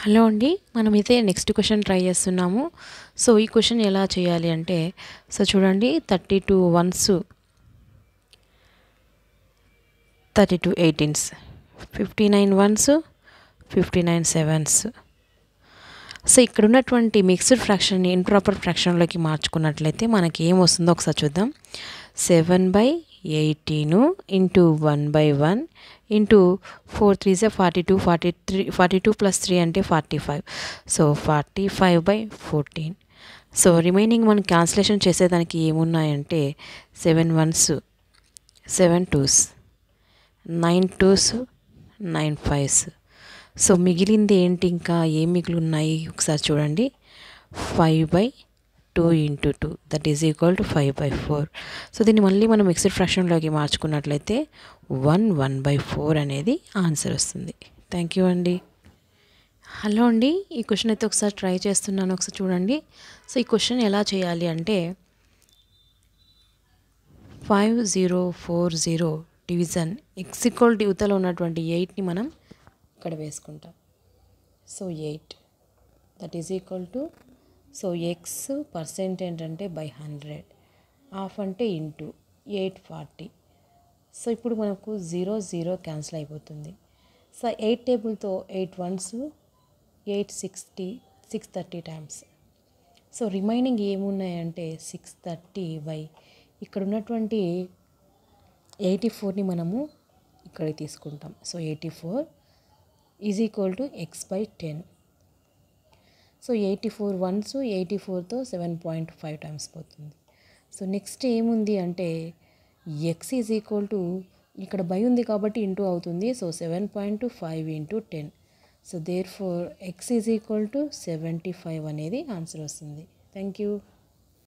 Hello అండి, మనమైతే next question try చేస్తున్నాము. సో ఈ క్వశ్చన్ ఎలా చేయాలి అంటే, సో చూడండి, 32 1s 32 18s 59 1s 59 7s. So ఇక్కడ ఉన్నటువంటి మిక్స్డ్ ఫ్రాక్షన్ని ఇంప్రాపర్ ఫ్రాక్షన్లోకి మార్చుకున్నట్లయితే మనకి ఏం వస్తుందో ఒకసారి చూద్దాం. 7/18 ఇంటూ 1/1 ఇంటూ 4 3s 42 42 ప్లస్ 3 అంటే 45. సో 45/14. సో రిమైనింగ్ మనం క్యాన్సిలేషన్ చేసేదానికి ఏమున్నాయంటే 7 1s 7 2s 9 2s 9 5s. So మిగిలింది ఏంటి, ఇంకా ఏం మిగిలి ఉన్నాయి ఒకసారి చూడండి. 5/2 into 2 that is equal to 5/4. So దీన్ని మళ్ళీ మనం మిక్స్డ్ ఫ్రాక్షన్లోకి మార్చుకున్నట్లయితే 1/4 అనేది ఆన్సర్ వస్తుంది. థ్యాంక్ యూ అండి. హలో అండి, ఈ క్వశ్చన్ అయితే ఒకసారి ట్రై చేస్తున్నాను, ఒకసారి చూడండి. సో ఈ క్వశ్చన్ ఎలా చేయాలి అంటే 5040 డివిజన్ ఎక్స్ ఈక్వల్ యువతలో ఉన్నటువంటి 8ని మనం ఇక్కడ వేసుకుంటాం. So 8 that is equal to, so X percent ఏంటంటే బై 100, హాఫ్ అంటే ఇంటూ 840. సో ఇప్పుడు మనకు 0 0 క్యాన్సిల్ అయిపోతుంది. సో 8 టేబుల్తో 8 1s 630 టైమ్స్. సో రిమైనింగ్ ఏమున్నాయంటే 630 ఇక్కడ ఉన్నటువంటి 84ని మనము ఇక్కడికి తీసుకుంటాం. So 84 is equal to X by 10. So 84 1s 84తో 7.5 టైమ్స్ పోతుంది. సో నెక్స్ట్ ఏముంది అంటే ఎక్స్ ఈజ్ ఈక్వల్ టు, ఇక్కడ బై ఉంది కాబట్టి ఇంటూ అవుతుంది. So 7.5 into 10. So therefore x is equal to 75 అనేది ఆన్సర్ వస్తుంది. Thank you.